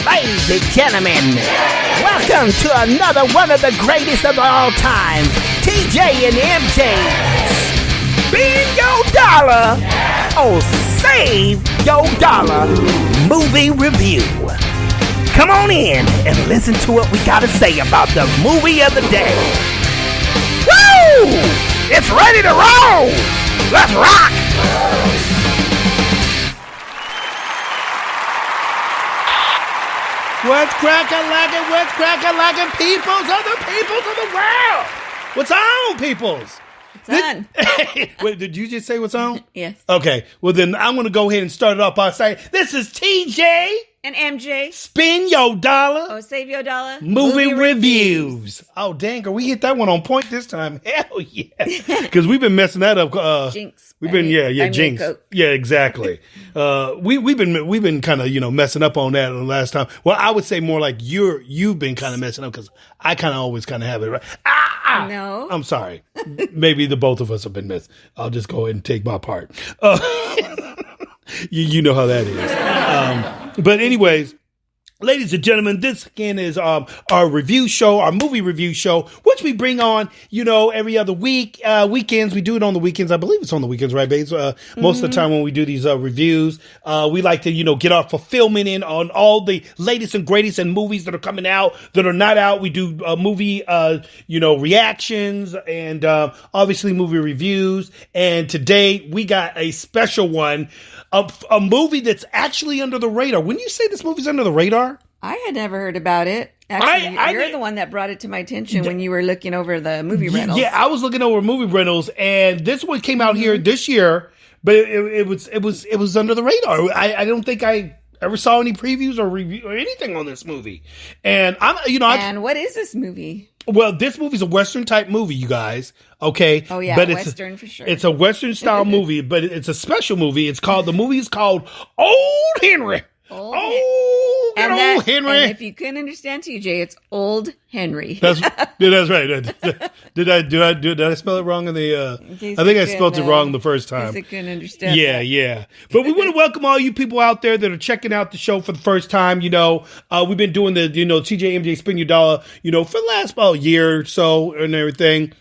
Ladies and gentlemen, welcome to another one of the greatest of all time, TJ and MJ. Spin your dollar or save your dollar movie review. Come on in and listen to what we gotta say about the movie of the day. Woo! It's ready to roll! Let's rock! What's crackin', peoples of the world? What's on, peoples? What's on? Wait, did you just say what's on? Yes. Okay, well then I'm going to go ahead and start it off by saying, this is TJ. And MJ. Spin your dollar. Oh, save your dollar. Movie reviews. Oh, dang, we hit that one on point this time. Hell yeah. Because we've been messing that up. Jinx. We've been, Jinx. Yeah, exactly. We've been kind of, messing up on that the last time. Well, I would say more like you've been kind of messing up because I kind of always kind of have it right. No. I'm sorry. Maybe the both of us have been missed. I'll just go ahead and take my part. You know how that is. But anyways, ladies and gentlemen, this again is our review show, our movie review show, which we bring on, every other week. Weekends, we do it on the weekends. I believe it's on the weekends, right, babes? Most of the time when we do these reviews, we like to, get our fulfillment in on all the latest and greatest and movies that are coming out, that are not out. We do movie, reactions and obviously movie reviews. And today we got a special one, a movie that's actually under the radar. When you say this movie's under the radar? I had never heard about it. Actually, you're the one that brought it to my attention when you were looking over the movie rentals. Yeah, I was looking over movie rentals, and this one came out here this year, but it was under the radar. I don't think I ever saw any previews or review or anything on this movie. And And what is this movie? Well, this movie's a Western type movie, you guys. Okay. Oh yeah, but Western for sure. It's a Western style movie, but it's a special movie. The movie is called Old Henry. Old Henry. And if you couldn't understand TJ, it's Old Henry. That's right. Did I spell it wrong in the? I think I spelled it wrong the first time. I couldn't understand. Yeah. But we want to welcome all you people out there that are checking out the show for the first time. We've been doing the TJ&MJ Spin Your Dollar, for the last about year or so and everything.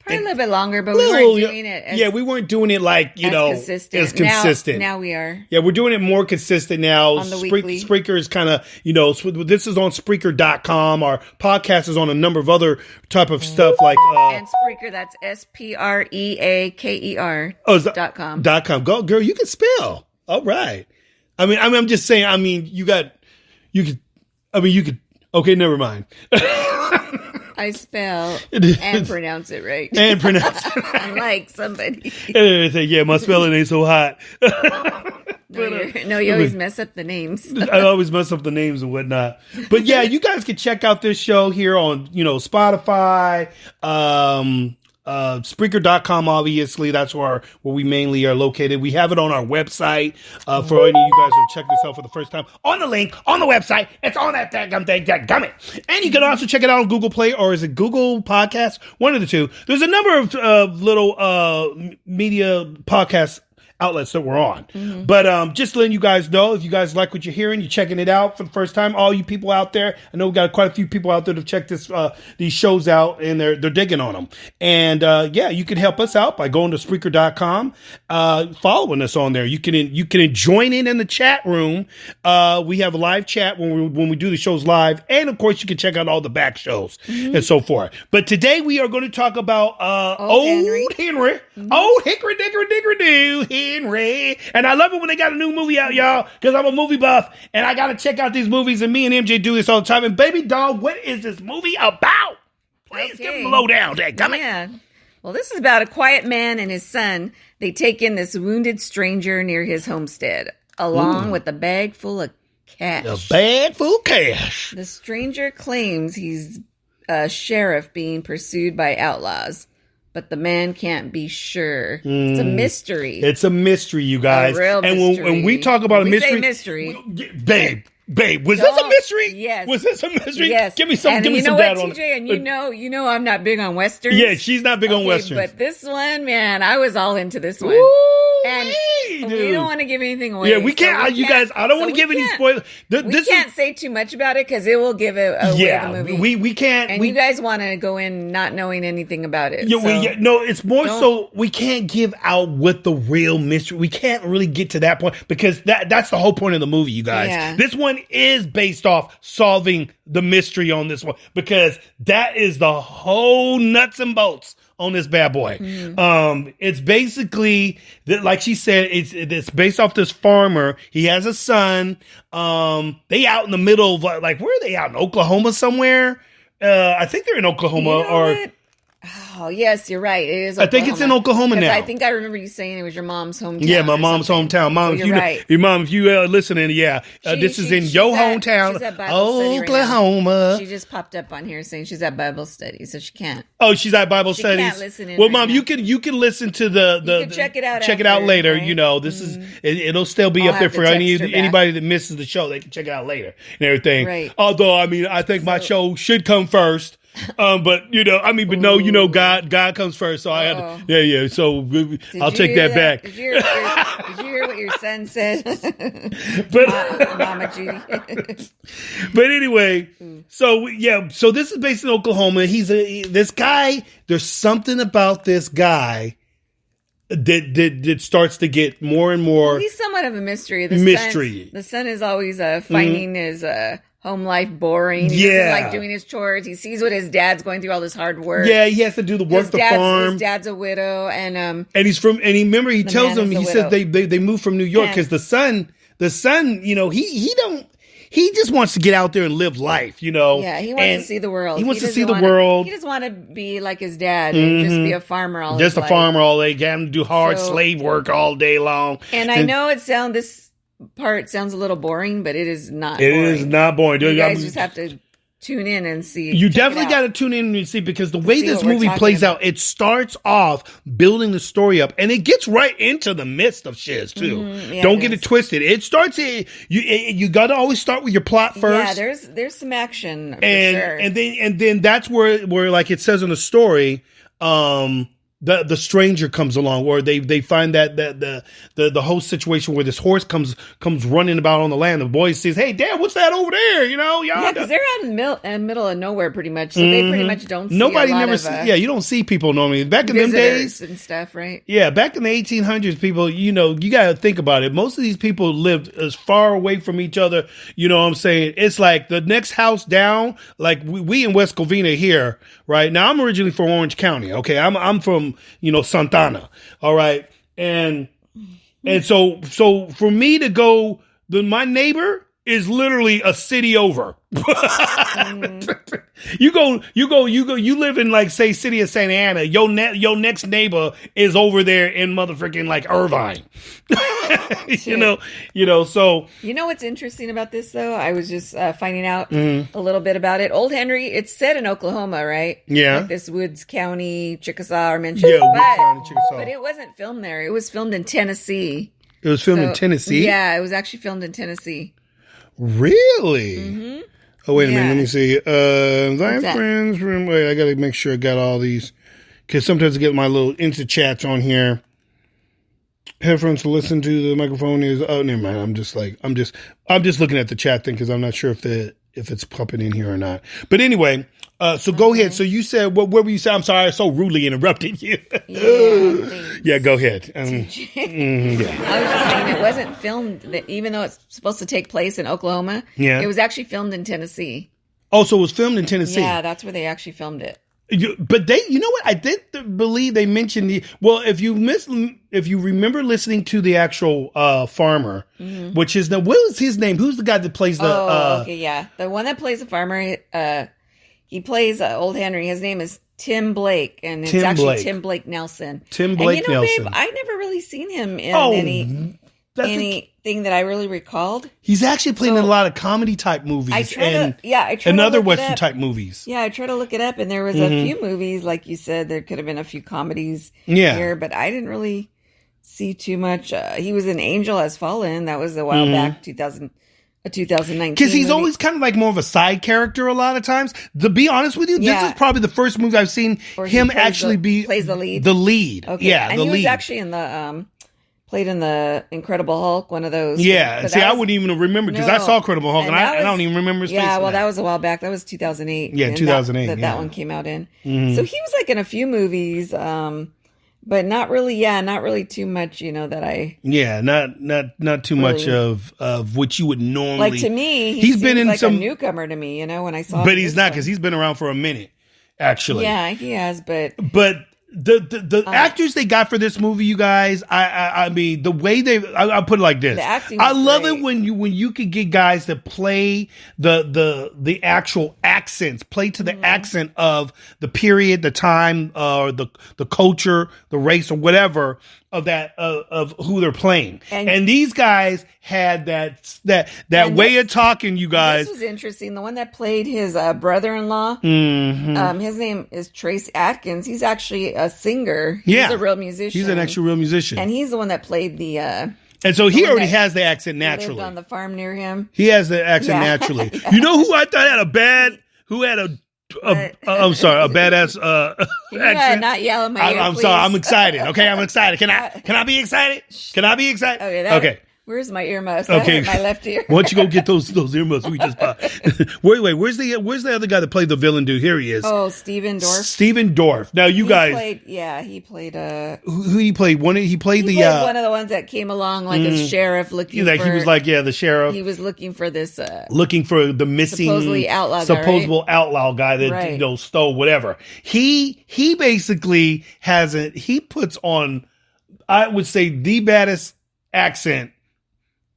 Probably a little bit longer, but we weren't doing it. We weren't doing it like as consistent. Now we are. Yeah, we're doing it more consistent now. On the weekly. Spreaker is kind of this is on Spreaker.com. Our podcast is on a number of other type of stuff like and Spreaker. That's SPREAKER.com. .com. Go, girl, you can spell. All right. I'm just saying. You could. Okay, never mind. I spell and pronounce it right. Unlike somebody. Yeah, my spelling ain't so hot. You always mess up the names. I always mess up the names and whatnot. But yeah, you guys can check out this show here on, Spotify, Spreaker.com, obviously. That's where we mainly are located. We have it on our website for any of you guys who check this out for the first time. On the link, on the website. It's on that gummit. And you can also check it out on Google Play, or is it Google Podcasts? One of the two. There's a number of little media podcasts outlets that we're on. Mm-hmm. But just letting you guys know, if you guys like what you're hearing, you're checking it out for the first time, all you people out there, I know we got quite a few people out there to check these shows out, and they're digging on them. And you can help us out by going to Spreaker.com, following us on there. You can join in the chat room. We have a live chat when we do the shows live, and of course you can check out all the back shows and so forth. But today we are going to talk about Old Henry. Mm-hmm. Old Hickory Dickory Dickory Doo Henry. And I love it when they got a new movie out, y'all, because I'm a movie buff and I got to check out these movies, and me and MJ do this all the time. And baby doll, what is this movie about? Please give them a lowdown. Yeah. Well, this is about a quiet man and his son. They take in this wounded stranger near his homestead, along with a bag full of cash. A bag full of cash. The stranger claims he's a sheriff being pursued by outlaws, but the man can't be sure. It's a mystery. It's a mystery, you guys. A real mystery. And when we talk about a mystery, say mystery, babe, Babe, was this a mystery? Yes. Was this a mystery? Yes. Give me some. And give me you know some what, data on TJ, and you know, I'm not big on westerns. Yeah, she's not big on westerns. But this one, man, I was all into this one. And we don't want to give anything away. Yeah, we can't. You guys, I don't want to give any spoilers. We can't say too much about it because it will give it away the movie. We can't. And you guys want to go in not knowing anything about it. Yeah, no, it's more so we can't give out what the real mystery. We can't really get to that point because that's the whole point of the movie, you guys. Yeah. This one is based off solving the mystery on this one because that is the whole nuts and bolts on this bad boy. It's basically like she said, it's based off this farmer. He has a son. They out in the middle of like where are they out in Oklahoma somewhere? I think they're in Oklahoma what? Oh, yes, you're right. It is Oklahoma. I think it's in Oklahoma now. I think I remember you saying it was your mom's hometown. Yeah, my mom's hometown. Mom, so you're right. Your mom, if you listening, this is in your hometown, she's at Bible study Oklahoma. Right, she just popped up on here saying she's at Bible study, so she can't. Oh, she's at Bible studies. Can't listen in well, right Mom, now. you can listen to the check it out. Check it out later. Right? You know, this is it'll still be I'll up there for anybody that misses the show. They can check it out later and everything. Right. Although, I mean, I think my show should come first. But you know, I mean, but no, you know, God comes first, so I had to, yeah. So I'll take that back. Did you hear what your son said? But Mama Judy. But anyway, so this is based in Oklahoma. This guy. There's something about this guy that starts to get more and more. Well, he's somewhat of a mystery. The son is always finding his home life boring. He doesn't like doing his chores. He sees what his dad's going through all this hard work. Yeah, he has to do the work, the farm. His dad's a widow, and he's from. And he tells him. He says they moved from New York because the son, you know, he just wants to get out there and live life, you know. Yeah, he wants to see the world. He wants to see the world. He doesn't want to be like his dad and just be a farmer all just his a farmer all day, get him to do hard slave work all day long. And I know this part sounds a little boring, but it is not. It is not boring. You guys just have to tune in and see. You definitely got to tune in and see because the way this movie plays out, it starts off building the story up and it gets right into the midst of shiz too. Don't get it twisted. It starts. You got to always start with your plot first. Yeah, there's some action for sure. and then that's where like it says in the story. The stranger comes along, or they find that the whole situation where this horse comes running about on the land. The boy says, "Hey, Dad, what's that over there?" You know, yeah, because they're out in the middle of nowhere, pretty much. So they pretty much don't. Nobody see never. You don't see people normally. Back in them days and stuff, right? Yeah, back in the 1800s, people. You know, you got to think about it. Most of these people lived as far away from each other. You know what I'm saying? It's like the next house down. Like we in West Covina here, right now. I'm originally from Orange County. Okay, I'm from. You know, Santana. All right. And so for me to go, my neighbor is literally a city over. You live in like say city of Santa Ana. Your next neighbor is over there in motherfucking like Irvine. you know, so. You know what's interesting about this though? I was just finding out a little bit about it. Old Henry, it's set in Oklahoma, right? Yeah. Like this Woods County, Chickasaw are mentioned. Yeah, Woods County, Chickasaw. But it wasn't filmed there. It was filmed in Tennessee. It was filmed in Tennessee? Yeah, it was actually filmed in Tennessee. Really? Mm-hmm. Oh, wait a minute. Let me see. Friends. Wait, I got to make sure I got all these. Because sometimes I get my little Insta chats on here. Headphones to listen to the microphone is. Oh, never mind. I'm just looking at the chat thing because I'm not sure if it's pumping in here or not. But anyway, so go ahead. So you said, what were you saying? I'm sorry, I so rudely interrupted you. Yeah, go ahead. I was just saying it wasn't filmed, even though it's supposed to take place in Oklahoma. Yeah. It was actually filmed in Tennessee. Oh, so it was filmed in Tennessee. Yeah, that's where they actually filmed it. But you know what? I did believe they mentioned if you remember listening to the actual farmer, which is what was his name? Who's the guy that plays the? Okay, yeah, the one that plays the farmer. He plays Old Henry. His name is Tim Blake, and it's actually Tim Blake Nelson. Tim Blake Nelson. Babe, I never really seen him in anything that I really recalled. He's actually playing in a lot of comedy type movies. I tried and other Western type movies. Yeah, I tried to look it up, and there was a few movies, like you said, there could have been a few comedies here, but I didn't really see too much. He was in Angel Has Fallen. That was a while back, 2000. a 2019 because he's movie. always kind of like more of a side character a lot of times. To be honest with you, this is probably the first movie I've seen him actually plays the lead. The lead, Okay. yeah, and the he lead. was actually in the played in the Incredible Hulk, one of those. Yeah, but see, I wouldn't even remember because I saw Incredible Hulk and I don't even remember his face. Yeah, well, in that was a while back. That was 2008. Yeah, 2008. That one came out in. Mm-hmm. So he was like in a few movies, but not really. Yeah, not really too much. That I. Yeah, not too much of what you would normally. Like to me, he's been in like some a newcomer to me. When I saw, but he's not because he's been around for a minute. Actually, yeah, he has, but the actors they got for this movie, you guys, I mean, the way I'll put it like this. I love it when you could get guys that play the actual accents, play to the accent of the period, the time, or the culture, the race, or whatever of that of who they're playing. And these guys had that way of talking, you guys. This was interesting. The one that played his brother-in-law, his name is Trace Atkins. He's actually a singer. He's a real musician. He's an actual real musician. And he's the one that played the... and so he already has the accent naturally. Lived on the farm near him. He has the accent naturally. You know who I thought had a badass accent. Not yell in my ear, I'm please. sorry. I'm excited. Okay, I'm excited. Can I be excited? Can I be excited? Okay. Where's my earmuffs? Okay, my left ear. Why don't you go get those earmuffs we just bought? Wait, where's the other guy that played the villain dude? Here he is. Oh, Steven Dorff. Steven Dorff. Now you guys, he played who he played? One of the ones that came along like a sheriff looking. Like he was like the sheriff. He was looking for this. Looking for the missing supposedly outlaw guy that stole whatever. He basically he puts on, I would say, the baddest accent.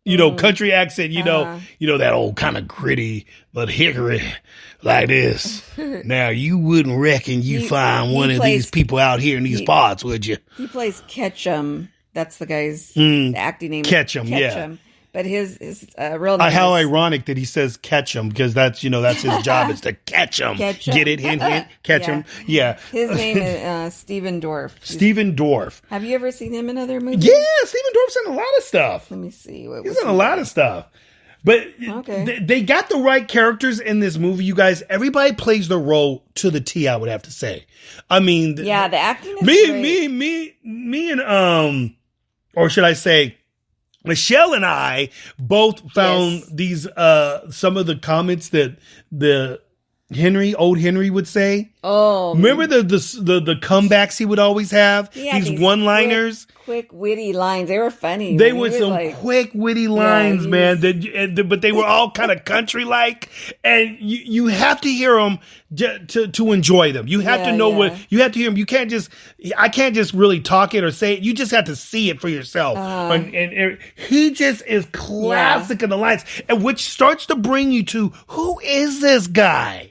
Country accent, that old kind of gritty, but hickory like this. Now, you wouldn't reckon you find one of these people out here in these parts, would you? He plays Ketchum. That's the guy's acting name. Ketchum, yeah. But his real name how is, ironic that he says catch him, because that's his job is to catch him. Get it? Hint, hint. Catch him. Yeah. His name is Steven Dorff. Steven Dorff. Have you ever seen him in other movies? Yeah, Steven Dorff's in a lot of stuff. Let me see. He's in a lot of stuff. But they got the right characters in this movie, you guys. Everybody plays their role to the T, I would have to say. I mean, the acting is great. Me and or should I say, Michelle and I both found these some of the comments that old Henry would say. Oh, remember the comebacks he would always have? These one-liners, quick witty lines. They were funny. They were some quick witty lines, man. But they were all kind of country-like, and you have to hear them to enjoy them. You have to know what you have to hear them. I can't just really talk it or say it. You just have to see it for yourself. And he just is classic in the lines, and which starts to bring you to, who is this guy?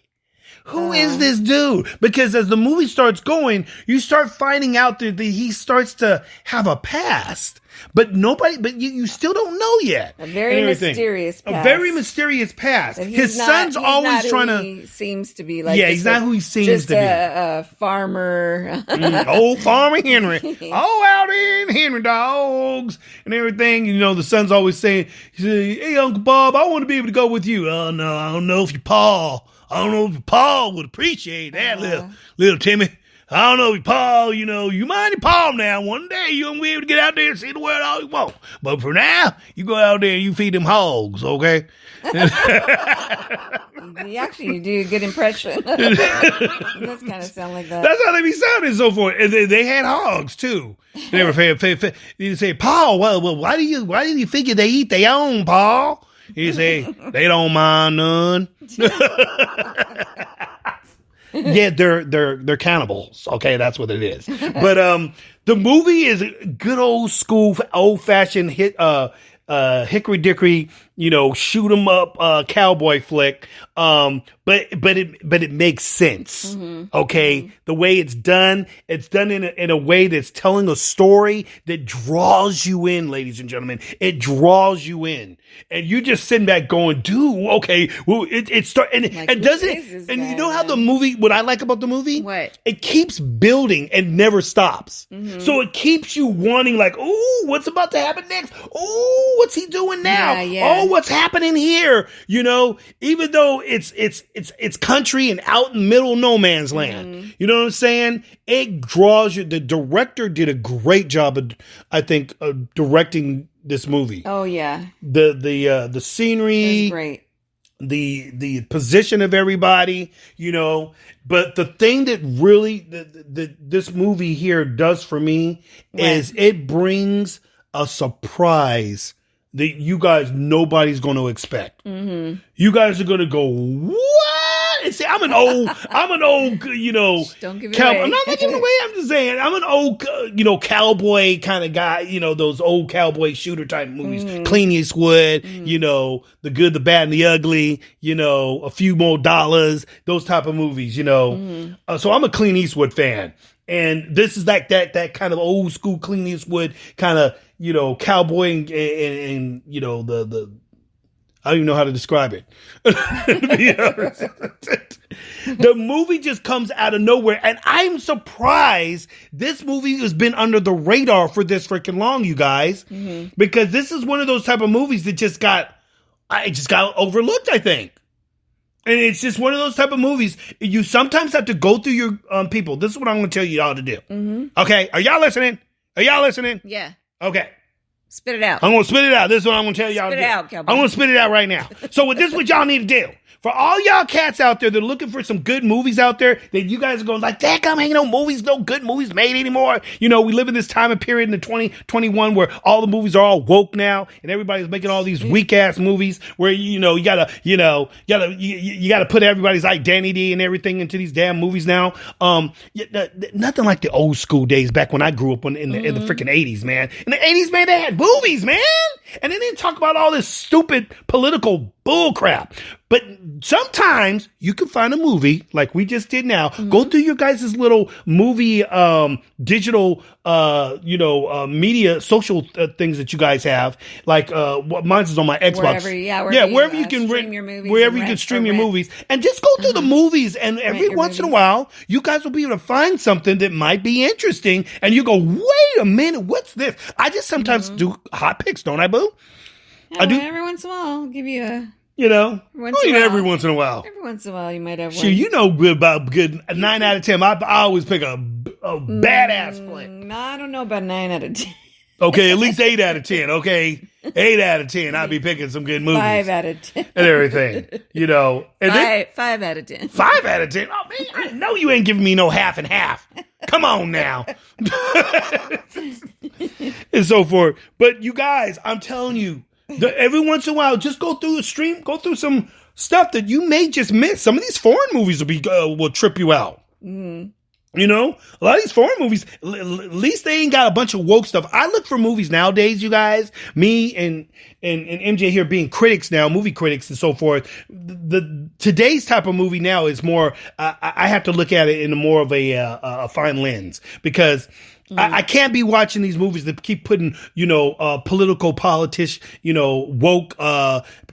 Who is this dude? Because as the movie starts going, you start finding out that he starts to have a past, but you still don't know yet. A very mysterious past. A very mysterious past. His son's always trying to. He seems to be like. Yeah, he's not who he seems to be. A farmer. Old farmer Henry. All out in Henry dogs and everything. The son's always saying, "Hey, Uncle Bob, I want to be able to go with you." Oh no, I don't know if your Paul would appreciate that, little Timmy. I don't know if Paul, you mind your Paul now. One day you're going to be able to get out there and see the world all you want. But for now, you go out there and you feed them hogs, okay? You do a good impression. It does kind of sound like that. That's how they be sounding so forth. And they had hogs, too. They were you say, Paul, well, why do you figure they eat their own, Paul? He say, they don't mind none. Yeah, they're cannibals. Okay, that's what it is. But the movie is a good old school, old fashioned hickory dickory, shoot 'em up cowboy flick. But it makes sense. Mm-hmm. Okay, mm-hmm. The way it's done in a way that's telling a story that draws you in, ladies and gentlemen. It draws you in, and you just sitting back going, "Dude, okay." Well, it starts and does it. And you know how the movie? What I like about the movie? What? It keeps building and never stops. Mm-hmm. So it keeps you wanting, like, ooh, what's about to happen next? Ooh, what's he doing now? Oh, what's happening here? You know, even though it's country and out in middle no man's land. You know what I'm saying? It draws you. The director did a great job of, I think, directing this movie. Oh yeah. The scenery, great. The position of everybody, you know. But the thing that really this movie here does for me is it brings a surprise that you guys, nobody's going to expect. You guys are going to go, what? And say, I'm an old, you know, don't give it away. I'm not giving it away. I'm just saying, I'm an old, you know, cowboy kind of guy, you know, those old cowboy shooter type movies, Clint Eastwood, you know, The Good, the Bad, and the Ugly, you know, A Few More Dollars, those type of movies, you know. So I'm a Clint Eastwood fan. And this is like that kind of old school Clint Eastwood kind of, you know, cowboy and you know, the I don't even know how to describe it. The movie just comes out of nowhere. And I'm surprised this movie has been under the radar for this freaking long, you guys. Because this is one of those type of movies that just got overlooked, I think. And it's just one of those type of movies. You sometimes have to go through your people. This is what I'm going to tell you all to do. Okay. Are y'all listening? Yeah. Okay. Spit it out. I'm going to spit it out. This is what I'm going to tell y'all to do. Spit it out, cowboy. I'm going to spit it out right now. So this is what y'all need to do. For all y'all cats out there that are looking for some good movies out there, that you guys are going like, dadgum, ain't no good movies made anymore. You know, we live in this time and period in the 2021 where all the movies are all woke now, and everybody's making all these weak ass movies where you gotta put everybody's identity and everything into these damn movies now. Nothing like the old school days back when I grew up in the freaking 80s, man. In the 80s, man, they had movies, man, and they didn't talk about all this stupid political bull crap. But sometimes you can find a movie like we just did now. Go through your guys' little movie, digital, media, social things that you guys have. Like, mine's is on my Xbox. Wherever you can stream your movies. Wherever you can stream your movies. And just go through the movies. And every once in a while, you guys will be able to find something that might be interesting. And you go, wait a minute, what's this? I just sometimes do hot picks, don't I, boo? I do. Every once in a while, I'll give you a... You know, every once in a while. Every once in a while, you might have one. Sure, you know about good 9 out of 10. I always pick a badass flick. No, I don't know about 9 out of 10. Okay, at least 8 out of 10. Okay, 8 out of 10. I'll be picking some good movies. 5 out of 10. And everything, you know. And 5 out of 10. 5 out of 10. Oh man, I know you ain't giving me no half and half. Come on now. And so forth. But you guys, I'm telling you. Every once in a while, just go through a stream, go through some stuff that you may just miss. Some of these foreign movies will trip you out. You know, a lot of these foreign movies, at least they ain't got a bunch of woke stuff. I look for movies nowadays, you guys, me and MJ here being critics now, movie critics and so forth. Today's type of movie now is more, I have to look at it in more of a fine lens because I can't be watching these movies that keep putting, political politics, woke,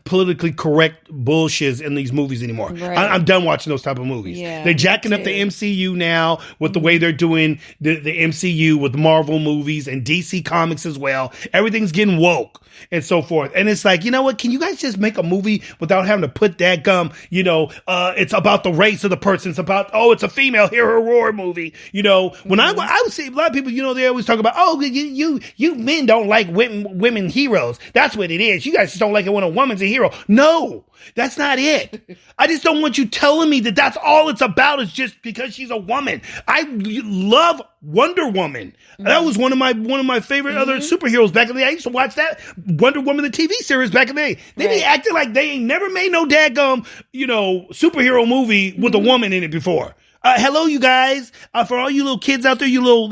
politically correct bullshit in these movies anymore. Right. I'm done watching those type of movies. Yeah, they're jacking up the MCU now with the way they're doing the MCU with Marvel movies and DC Comics as well. Everything's getting woke and so forth. And it's like, you know what? Can you guys just make a movie without having to put that gum, it's about the race of the person. It's about, it's a female hero roar movie. When I would see a lot of people, they always talk about, you men don't like women heroes. That's what it is. You guys just don't like it when a woman's a hero. No, that's not it. I just don't want you telling me that that's all it's about is just because she's a woman. I love Wonder Woman. That was one of my favorite other superheroes back in the day. I used to watch that Wonder Woman, the TV series back in the day. They be acting like they ain't never made no daggum, superhero movie with a woman in it before. Hello, you guys. For all you little kids out there, you little,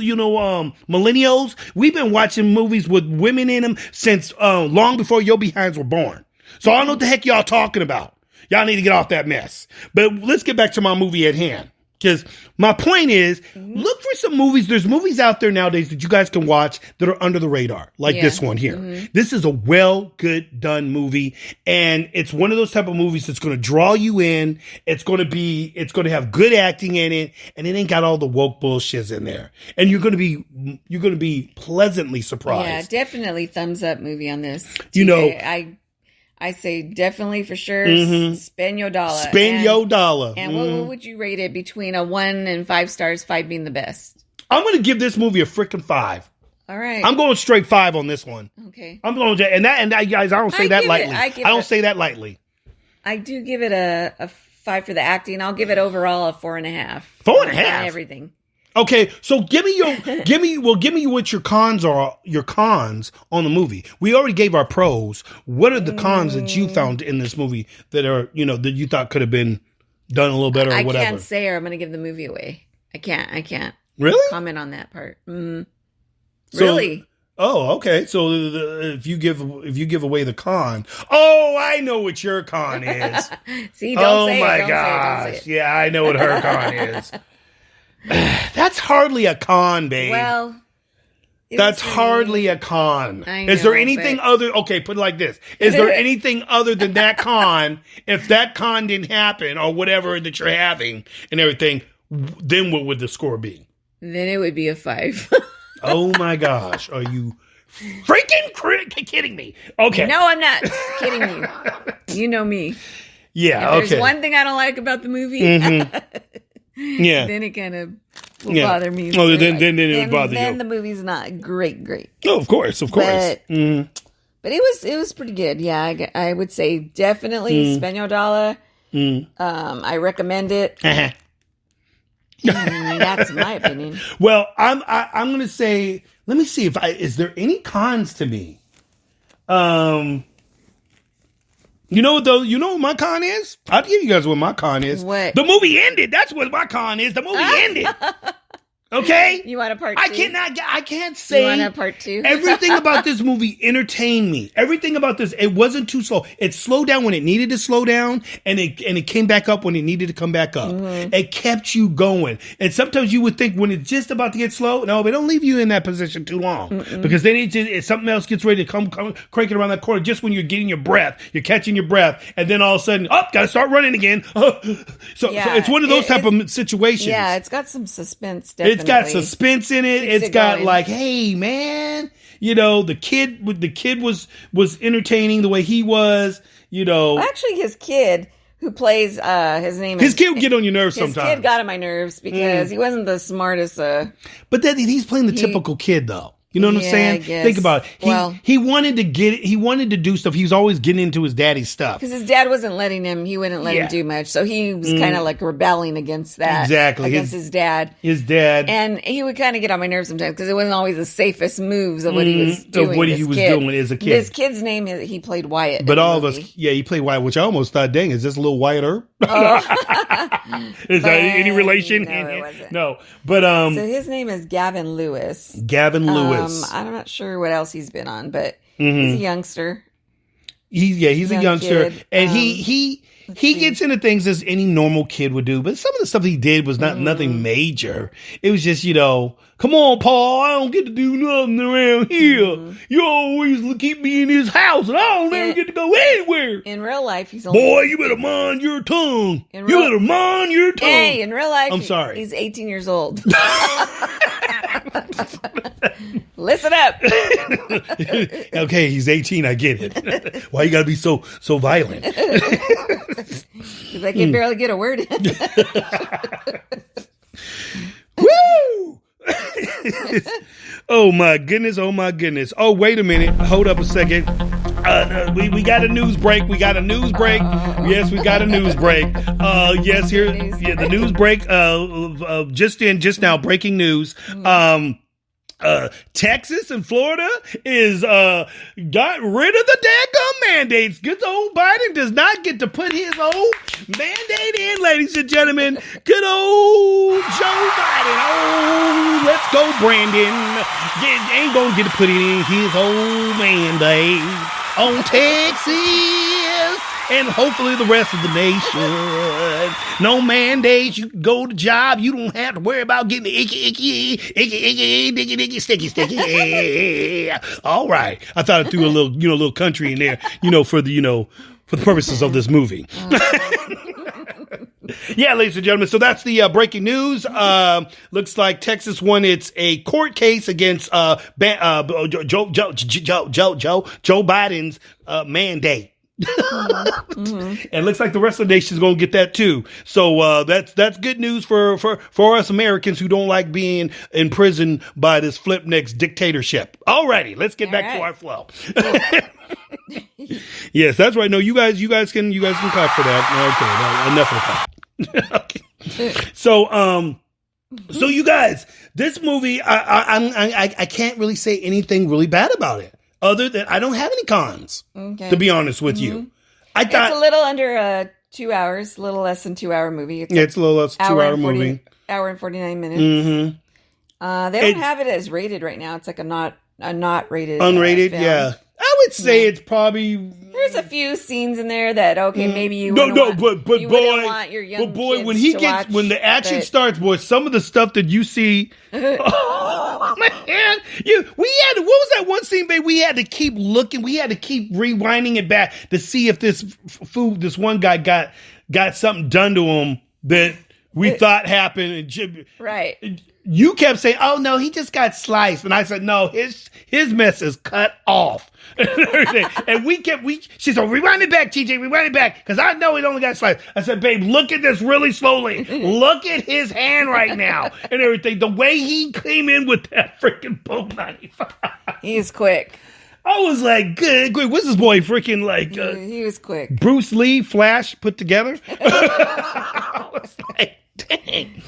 millennials, we've been watching movies with women in them since long before your behinds were born. So I don't know what the heck y'all talking about. Y'all need to get off that mess. But let's get back to my movie at hand. Because my point is, look for some movies. There's movies out there nowadays that you guys can watch that are under the radar, like this one here. This is a good done movie, and it's one of those type of movies that's going to draw you in. It's going to have good acting in it, and it ain't got all the woke bullshit in there. And you're going to be pleasantly surprised. Yeah, definitely thumbs up movie on this. You know, I say definitely for sure. Spend your dollar. Spend your dollar. And what would you rate it between a 1 and 5 stars? 5 being the best. I'm going to give this movie a freaking 5. All right. I'm going straight 5 on this one. Okay. I'm going to, and that guys, I don't say that lightly. I don't say that lightly. I do give it a 5 for the acting. I'll give it overall a 4.5. 4.5. Everything. Okay, so give me what your cons are, on the movie. We already gave our pros. What are the cons that you found in this movie that are, that you thought could have been done a little better or whatever? I can't say, or I'm going to give the movie away. I can't. Really? Comment on that part. So, really? Oh, okay. So if you give away the con, I know what your con is. See, don't say it. Oh my gosh. Don't say it. Yeah, I know what her con is. That's hardly a con, babe. Well, that's hardly a con. I know, is there anything other? Okay, put it like this: is there anything other than that con? If that con didn't happen, or whatever that you're having and everything, then what would the score be? Then it would be a 5. Oh my gosh, are you freaking kidding me? Okay, no, I'm not kidding you. You know me. Yeah. If there's one thing I don't like about the movie. Yeah. Then it kind of will bother me. Oh, then it would bother you. Then the movie's not great. Oh, of course. But it was pretty good. Yeah, I would say definitely spend your dollar. I recommend it. That's my opinion. Well, I'm going to say, let me see is there any cons to me? You know what my con is? I'll give you guys what my con is. What? The movie ended. That's what my con is. The movie ended. Okay? You want a part 2? I can't say. You want a part 2? Everything about this movie entertained me. Everything about this, it wasn't too slow. It slowed down when it needed to slow down, and it came back up when it needed to come back up. It kept you going. And sometimes you would think when it's just about to get slow, no, they don't leave you in that position too long. Because then something else gets ready to come cranking around that corner just when you're getting your breath. You're catching your breath, and then all of a sudden, gotta start running again. So it's one of those type of situations. Yeah, it's got some suspense, definitely. It's got suspense in it. It's got going. Like, hey man, the kid was entertaining the way he was. Actually, his kid who plays his kid would get on your nerves sometimes. His kid got on my nerves because he wasn't the smartest. But he's playing the typical kid though. You know what I'm saying? Think about it. He wanted to do stuff. He was always getting into his daddy's stuff. Because his dad wasn't letting him, he wouldn't let him do much. So he was kind of like rebelling against that. Exactly. Against his dad. And he would kind of get on my nerves sometimes because it wasn't always the safest moves of what he was doing. Of what he was doing as a kid. His kid's name, he played Wyatt. But all of us, he played Wyatt, which I almost thought, dang, is this a little Wyatt Earp? Is that any relation? No, it wasn't. No. But so his name is Gavin Lewis. Gavin Lewis. I'm not sure what else he's been on, but he's a youngster. He's a youngster, kid. And he gets into things as any normal kid would do. But some of the stuff he did was nothing major. It was just, come on, Paul, I don't get to do nothing around here. You always keep me in this house, and I don't ever get to go anywhere. In real life, he's boy, you better mind your tongue. Hey, in real life, I'm sorry. He's 18 years old. Listen up. Okay, he's 18. I get it. Why you gotta be so violent? Because I can barely get a word in. Woo! Oh my goodness. Oh, wait a minute. Hold up a second. We got a news break. Yes, we got a news break. Yes, here. Yeah, the news break. Just now, breaking news. Texas and Florida is got rid of the daggum mandates. Good old Biden does not get to put his old mandate in, ladies and gentlemen. Good old Joe Biden. Oh, let's go, Brandon. Ain't gonna get to put it in his old mandate on Texas and hopefully the rest of the nation. No mandates. You can go to job. You don't have to worry about getting the icky, sticky. All right. I thought I threw a little country in there, for the purposes of this movie. Yeah, ladies and gentlemen. So that's the breaking news. Looks like Texas won a court case against Joe Biden's mandate. And looks like the rest of the nation's going to get that too. So that's good news for us Americans who don't like being in prison by this flip next dictatorship. Alrighty, let's get back to our flow. Yes, that's right. No, you guys can clap for that. Okay, enough of that. Okay. So you guys, this movie, I can't really say anything really bad about it, other than I don't have any cons. Okay. To be honest with you, I thought it's a little under 2 hours, a little less than 2 hour movie. It's a little less than 2 hour movie. Hour and 49 minutes. Mm-hmm. They don't have it as rated right now. It's like a not rated, unrated. Film. Yeah, I would say it's probably. There's a few scenes in there that maybe you want your young boy, kids when the action starts, boy, some of the stuff that you see, oh man, what was that one scene, babe? We had to keep looking, we had to keep rewinding it back to see if this one guy got something done to him that we thought happened. Right. You kept saying, "Oh no, he just got sliced," and I said, "No, his mess is cut off." And she said, "Rewind it back, TJ, rewind it back, because I know he only got sliced." I said, "Babe, look at this really slowly. Look at his hand right now and everything. The way he came in with that freaking bow knife. He's quick." I was like, good. What's this boy freaking like? He was quick. Bruce Lee, Flash put together. I was like, dang.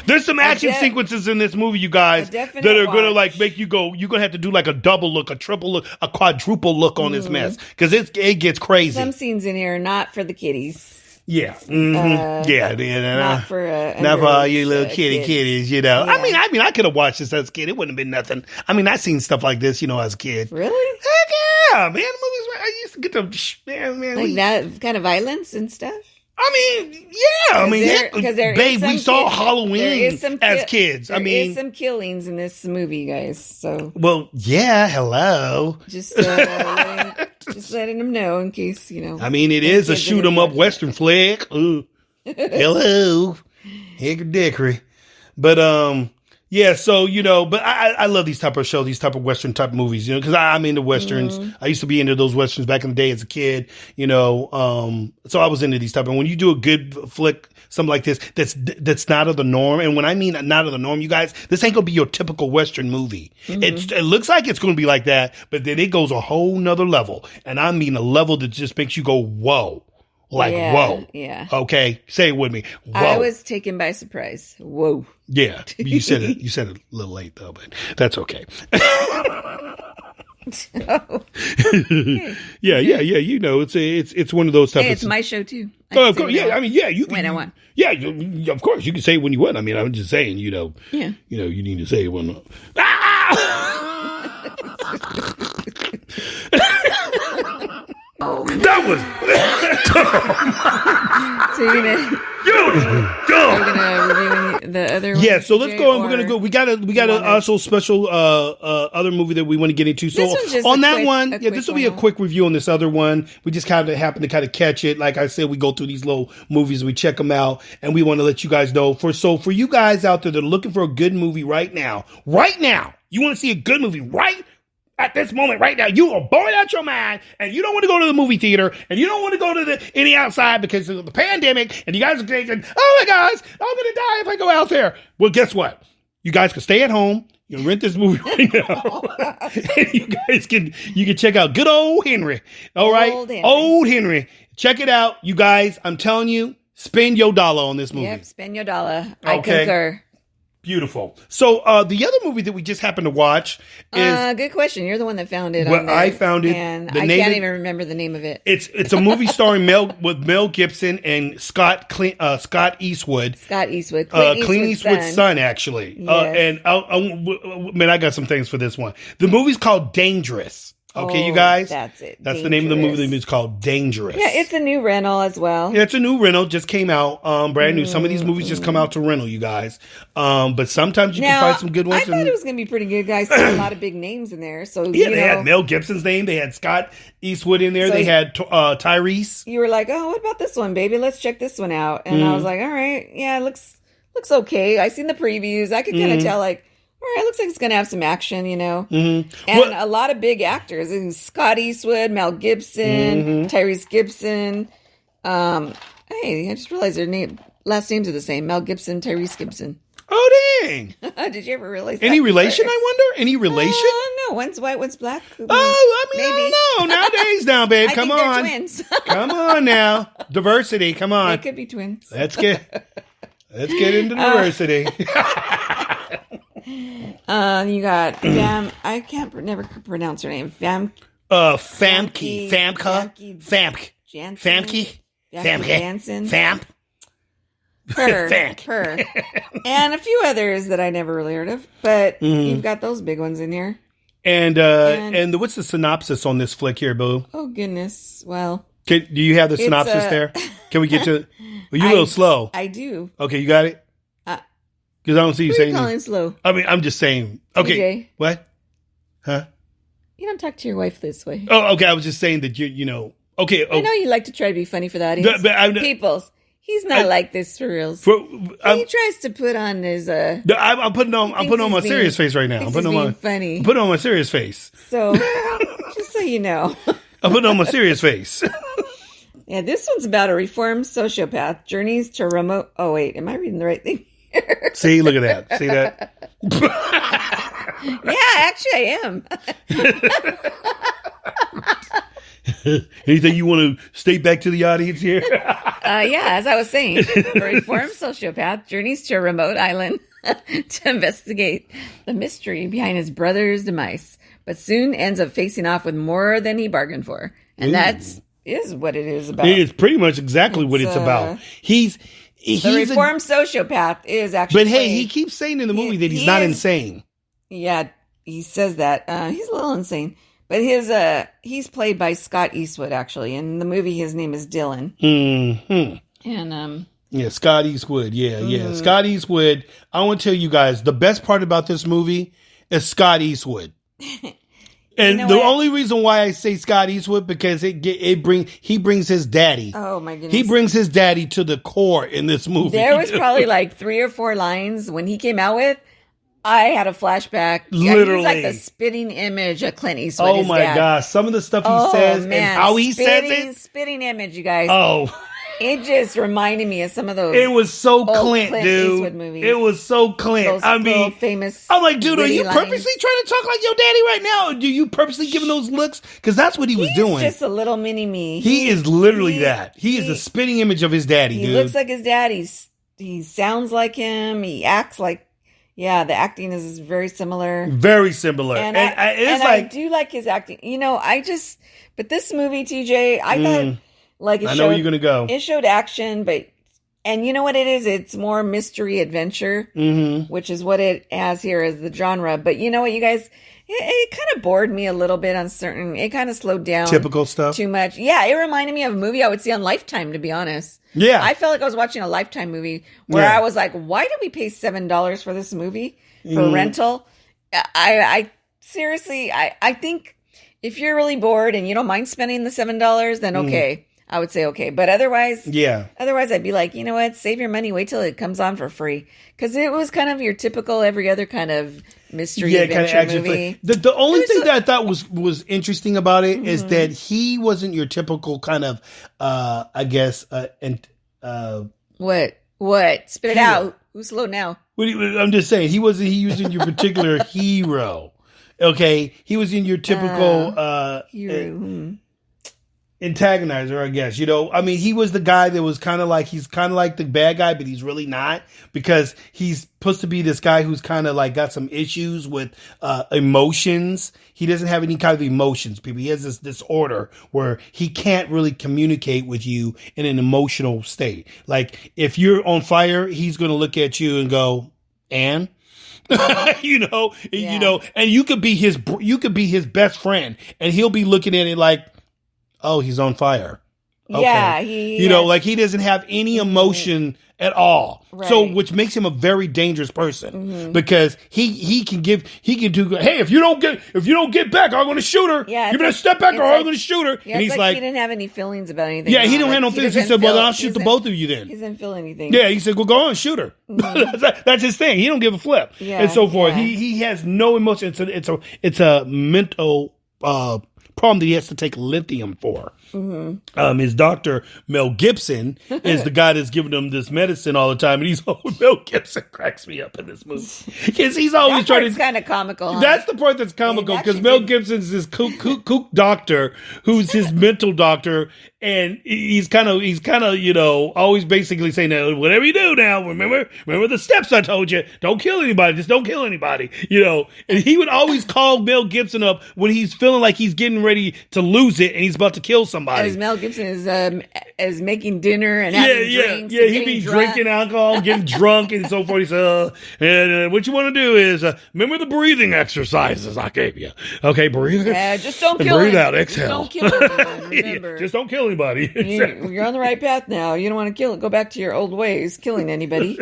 There's some action sequences in this movie, you guys, that are going to like make you go, you're going to have to do like a double look, a triple look, a quadruple look on this mess. Because it gets crazy. Some scenes in here are not for the kiddies. Yeah. Mm-hmm. Not for all you little kitties, Yeah. I mean, I could have watched this as a kid. It wouldn't have been nothing. I mean, I seen stuff like this, as a kid. Really? Heck yeah, man. The movies, I used to get them, man. Like that kind of violence and stuff? I mean, yeah. I mean, babe, we saw Halloween as kids. There is some killings in this movie, guys. So, well, yeah. Hello. Just letting them know in case I mean, it is a shoot 'em up Western flick. Ooh. Hello, hickory dickory. But yeah. So but I love these type of shows, these type of Western type of movies. Because I'm into Westerns. I used to be into those Westerns back in the day as a kid. So I was into these type. And when you do a good flick, something like this, that's not of the norm. And when I mean not of the norm, you guys, this ain't gonna be your typical Western movie. It looks like it's gonna be like that, but then it goes a whole nother level. And I mean a level that just makes you go, whoa. Whoa. Yeah. Okay. Say it with me. Whoa. I was taken by surprise. Whoa. Yeah. You said it a little late though, but that's okay. Yeah. It's one of those types. Hey, it's my show too. Oh, of course. Yeah. I mean, yeah, you can. When I want. Yeah, of course. You can say it when you want. I mean, I'm just saying, Yeah. You need to say it when. That was. So you're gonna review the other one? Yeah, so let's go and we're gonna go. We got a also special other movie that we want to get into. So on that one, this will be a quick review on this other one. We just kind of happen to kind of catch it. Like I said, we go through these little movies, we check them out, and we want to let you guys know. For you guys out there that are looking for a good movie right now, you want to see a good movie right at this moment, right now, you are bored out your mind, and you don't want to go to the movie theater, and you don't want to go to any outside because of the pandemic, and you guys are thinking, oh my gosh, I'm going to die if I go out there. Well, guess what? You guys can stay at home. You can rent this movie right now. And you can check out good old Henry. All right? Old Henry. Check it out. You guys, I'm telling you, spend your dollar on this movie. Yep, spend your dollar. I concur. Beautiful. So the other movie that we just happened to watch is good question. You're the one that found it. Well, I found it, and I can't even remember the name of it. It's a movie starring Mel Gibson and Scott Eastwood. Scott Eastwood, Clint Eastwood's son, actually. Yes. I got some things for this one. The movie's called Dangerous. Okay, you guys? That's it. That's the name of the movie. The movie is called Dangerous. Yeah, it's a new rental as well. Yeah, it's a new rental. Just came out. Brand new. Some of these movies just come out to rental, you guys. But sometimes you can find some good ones. I thought it was going to be pretty good, guys. A lot of big names in there. So yeah, they had Mel Gibson's name. They had Scott Eastwood in there. So they had Tyrese. You were like, oh, what about this one, baby? Let's check this one out. And I was like, all right, yeah, it looks okay. I seen the previews. I could kind of tell, like, all right, looks like it's going to have some action, you know. And a lot of big actors. Scott Eastwood, Mel Gibson, Tyrese Gibson. Hey, I just realized their last names are the same. Mel Gibson, Tyrese Gibson. Oh, dang. Did you ever realize that? Any relation, I wonder? Any relation? No, one's white, one's black. Oh, I mean, maybe. I don't know. Nowadays now, babe. Come on. They're twins. Come on now. Diversity. Come on. They could be twins. Let's get into diversity. You got I can't never pronounce her name. Famke. Jansen. Famp. Her. And a few others that I never really heard of. But you've got those big ones in here. And what's the synopsis on this flick here, Boo? Oh, goodness. Well. Do you have the synopsis there? Can we get to... Well, you're a little slow. I do. Okay, you got it? Because I don't see you saying... calling slow? I mean, I'm just saying... Okay. TJ. What? Huh? You don't talk to your wife this way. Oh, okay. I was just saying that you know... Okay. I know you like to try to be funny for the audience. Peoples. He's not like this for reals. He tries to put on his. I'm putting on my serious face right now. I'm putting on my serious face. So, just so you know, I'm putting on my serious face. Yeah, this one's about a reformed sociopath journeys to remote. Oh wait, am I reading the right thing here? See, look at that. See that? Yeah, actually, I am. Anything you want to state back to the audience here? Yeah, as I was saying, a reformed sociopath journeys to a remote island to investigate the mystery behind his brother's demise, but soon ends up facing off with more than he bargained for. And that's what it is about. It's pretty much exactly what it's about. He's the reformed sociopath is actually. But hey, he keeps saying in the movie that he's not insane. Yeah, he says that. He's a little insane. But he's played by Scott Eastwood, actually. In the movie, his name is Dylan. Mm-hmm. And, yeah, Scott Eastwood. Yeah. Scott Eastwood. I want to tell you guys, the best part about this movie is Scott Eastwood. And the only reason why I say Scott Eastwood, because he brings his daddy. Oh, my goodness. He brings his daddy to the core in this movie. There was probably like 3 or 4 lines when he came out with. I had a flashback. Literally. He's like the spitting image of Clint Eastwood. Oh my gosh. Some of the stuff he says and how he says it. Spitting image, you guys. Oh. It just reminded me of some of those. It was so Clint, dude. Eastwood movies. It was so Clint. Those famous. I'm like, dude, are you purposely trying to talk like your daddy right now? Or do you purposely give him those looks? Because that's what he was doing. He's just a little mini me. He is literally that. He is the spitting image of his daddy, dude. He looks like his dad. He sounds like him. He acts like. Yeah, the acting is very similar. Very similar. And I do like his acting. You know, but this movie, TJ, I thought, like, I know where you're going to go. It showed action, and you know what it is? It's more mystery adventure, which is what it has here as the genre. But you know what, you guys? It kind of bored me a little bit on certain. It kind of slowed down. Typical stuff. Too much. Yeah, it reminded me of a movie I would see on Lifetime, to be honest. Yeah. I felt like I was watching a Lifetime movie where I was like, why did we pay $7 for this movie for rental? I seriously, I think if you're really bored and you don't mind spending the $7, then okay. I would say okay. But otherwise, I'd be like, you know what? Save your money. Wait till it comes on for free. Because it was kind of your typical every other kind of mystery adventure movie. The only thing that I thought was interesting about it is that he wasn't your typical kind of, I guess, What? Spit it out. Who's slow now? I'm just saying, he wasn't your particular hero. Okay? He was in your typical hero. Antagonizer, I guess. You know, I mean, he was the guy that was he's kind of like the bad guy, but he's really not, because he's supposed to be this guy who's kind of like got some issues with emotions. He doesn't have any kind of emotions, people. He has this disorder where he can't really communicate with you in an emotional state. Like, if you're on fire, he's going to look at you and go, "And?" you know, and you could be his best friend, and he'll be looking at it like, oh, he's on fire. Okay. Yeah, like he doesn't have any emotion at all. Right. So, which makes him a very dangerous person because he can do. Hey, if you don't get back, I'm going to shoot her. Yeah, you better step back, or I'm going to shoot her. Yeah, and he's like, he didn't have any feelings about anything. Yeah, he didn't have no feelings. He said, "Well, then I'll shoot the both of you then." He didn't feel anything. Yeah, he said, "Well, go on, shoot her." That's his thing. He don't give a flip, and so forth. Yeah. He has no emotion. It's a mental problem that he has to take lithium for. His doctor, Mel Gibson, is the guy that's giving him this medicine all the time. And Mel Gibson cracks me up in this movie. Because he's always trying to... It's kind of comical. Huh? That's the part that's comical, because Mel Gibson's this kook doctor who's his mental doctor, and he's kind of, always basically saying, "No, whatever you do now, remember the steps I told you. Don't kill anybody. Just don't kill anybody." And he would always call Mel Gibson up when he's feeling like he's getting ready to lose it and he's about to kill somebody. As Mel Gibson is making dinner and having drinks. Yeah, he'd be drinking alcohol, getting drunk, and so forth. He said, and what you want to do is remember the breathing exercises I gave you. Okay, breathe. Yeah, just don't kill him. Breathe out, exhale. Just don't kill anyone, remember. Just don't kill anybody. You're on the right path now. You don't want to go back to your old ways, killing anybody.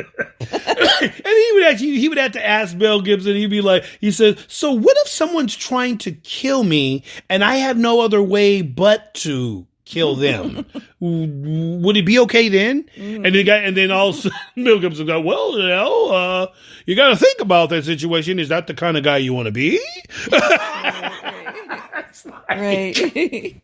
And he would have to ask Mel Gibson. He says, "So what if someone's trying to kill me and I have no other way but to kill them? Would it be okay then?" And then all of a sudden, Mel Gibson goes, "Well, you got to think about that situation. Is that the kind of guy you want to be?" Right.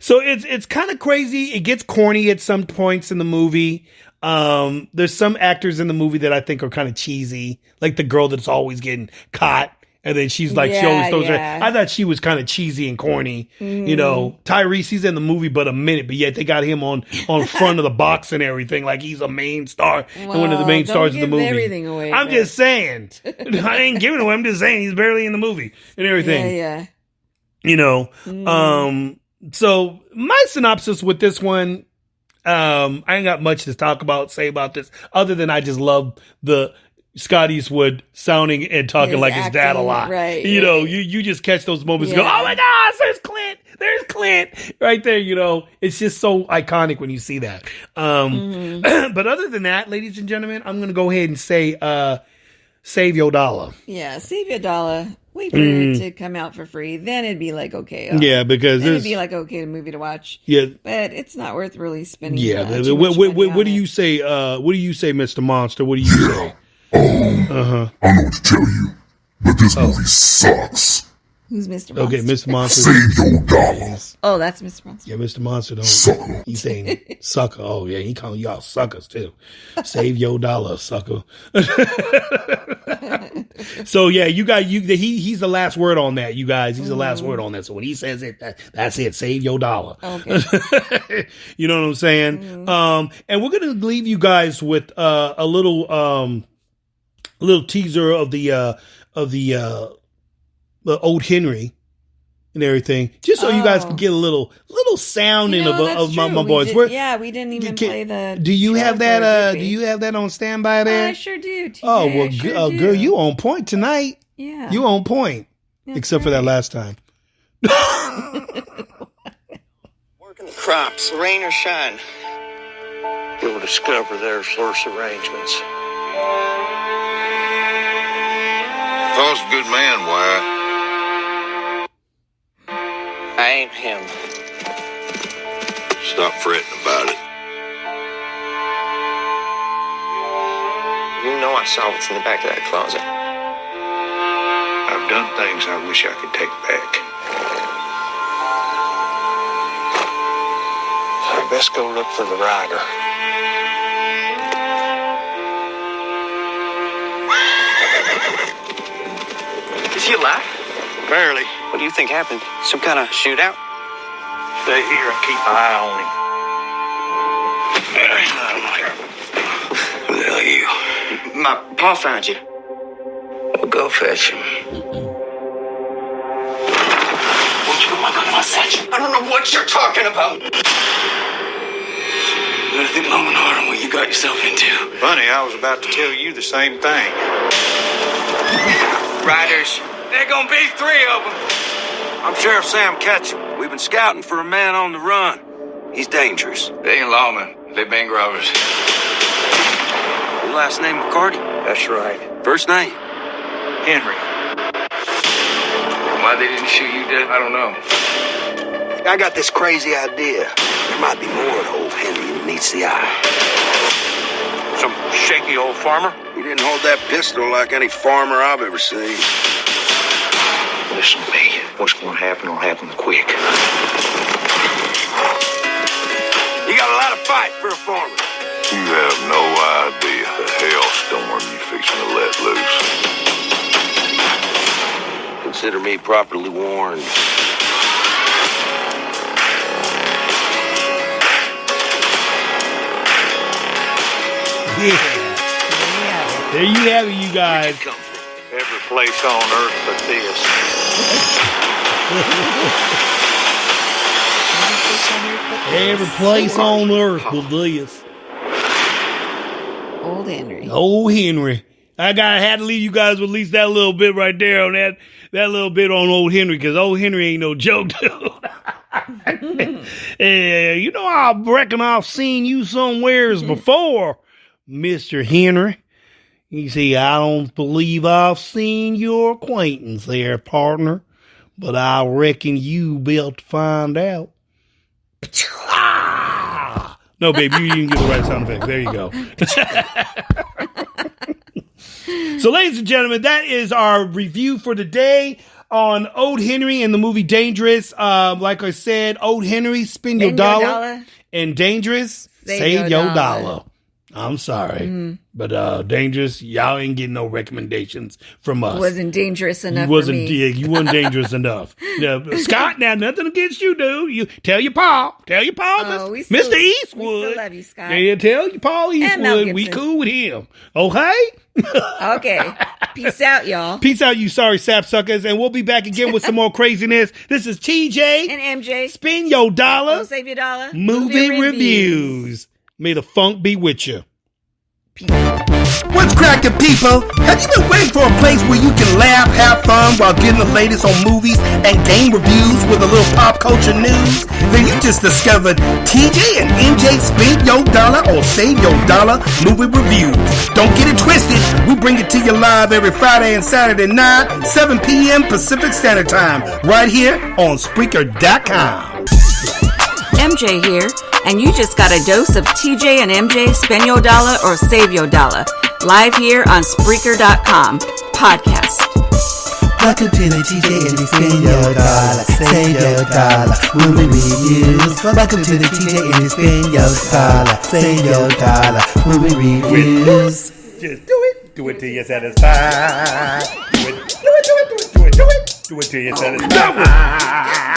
So it's kind of crazy. It gets corny at some points in the movie. There's some actors in the movie that I think are kind of cheesy, like the girl that's always getting caught. And then she's like, she always throws her. I thought she was kind of cheesy and corny. Tyrese, he's in the movie but a minute, but yet they got him on front of the box and everything, like he's a main star and one of the main stars of the movie. Everything away, I'm just saying. I ain't giving it away. I'm just saying he's barely in the movie and everything. Yeah. So my synopsis with this one, I ain't got much to say about this, other than I just love the Scott Eastwood sounding and talking like his dad a lot. Right. You just catch those moments and go, "Oh my gosh, there's Clint right there." It's just so iconic when you see that. But other than that, ladies and gentlemen, I'm going to go ahead and say, save your dollar. Yeah, save your dollar. Wait for it to come out for free. Then it'd be like, okay. Yeah, because it'd be like, okay, a movie to watch. Yeah. But it's not worth really spending. Yeah. What do you say? What do you say, Mr. Monster? What do you say? I don't know what to tell you, but this movie sucks. Who's Mr. Monster? Okay, Mr. Monster. Save your dollar. Oh, that's Mr. Monster. Yeah, Mr. Monster don't. Sucker. He's saying sucker. Oh yeah, he calling y'all suckers too. Save your dollar, sucker. So yeah, he's the last word on that, you guys. He's the last word on that. So when he says it, that's it. Save your dollar. Okay. You know what I'm saying? And we're gonna leave you guys with a little teaser of the Old Henry and everything, just so you guys can get a little sounding of my boys. We didn't even play the. Do you have that? Do you have that on standby there? I sure do. TJ, oh well, girl, you on point tonight. Yeah, you on point, except for that last time. Working the crops, rain or shine. You'll discover their source arrangements. Paul's a good man, Wyatt. I ain't him. Stop fretting about it. You know I saw what's in the back of that closet. I've done things I wish I could take back. I best go look for the rider. Is he alive? Barely. What do you think happened? Some kind of shootout? Stay here and keep an eye on him. Who the hell are you? My pa found you. We'll go fetch him. Won't you put my gun in my satchel? I don't know what you're talking about. You gotta think long and hard on what you got yourself into. Funny, I was about to tell you the same thing. Riders, there gonna be 3 of them. I'm Sheriff Sam Ketchum. We've been scouting for a man on the run. He's dangerous. They ain't lawmen. They bank robbers. Your last name McCarty? That's right. First name? Henry. Why they didn't shoot you dead, I don't know. I got this crazy idea. There might be more to old Henry than meets the eye. Some shaky old farmer? He didn't hold that pistol like any farmer I've ever seen. Listen to me. What's gonna happen will happen quick. You got a lot of fight for a farmer. You have no idea the hailstorm you fixing to let loose. Consider me properly warned. Yeah. There you have it, you guys. Every place on earth but this. Every place on earth but this. Old Henry. Old Henry. I had to leave you guys with at least that little bit right there on that little bit on old Henry, because old Henry ain't no joke, dude. You know, I reckon I've seen you somewheres before, Mr. Henry. You see, I don't believe I've seen your acquaintance there, partner, but I reckon you be able to find out. No, baby, you didn't get the right sound effect. There you go. So, ladies and gentlemen, that is our review for today on Old Henry and the movie Dangerous. Like I said, Old Henry, spend your dollar. And Dangerous, save your dollar. I'm sorry. But Dangerous, y'all ain't getting no recommendations from us. Wasn't dangerous enough you for me. Yeah, you wasn't dangerous enough. Now, Scott, now nothing against you, dude. You tell your pa, Mr. Eastwood. We still love you, Scott. Yeah, tell your Paul Eastwood. We Gibson. cool with him. Okay? Okay. Peace out, y'all. Peace out, you sorry sapsuckers. And we'll be back again with some more craziness. This is TJ And MJ. Spend your dollar. Don't save your dollar. Movie reviews. May the funk be with you. What's cracking, people? Have you been waiting for a place where you can laugh, have fun while getting the latest on movies and game reviews with a little pop culture news? Then you just discovered TJ and MJ Spend Your Dollar or Save Your Dollar movie reviews. Don't get it twisted. We bring it to you live every Friday and Saturday night, 7 p.m. Pacific Standard Time, right here on Spreaker.com. MJ here, and you just got a dose of TJ and MJ Spend Your Dollar or Save Your Dollar, live here on Spreaker.com podcast. Welcome to the TJ and Spend Your Dollar, Save Your Dollar movie reviews. Welcome to the TJ and Spend Your Dollar, Save Your Dollar movie reviews. Just do it till you're satisfied. Do it till you're satisfied.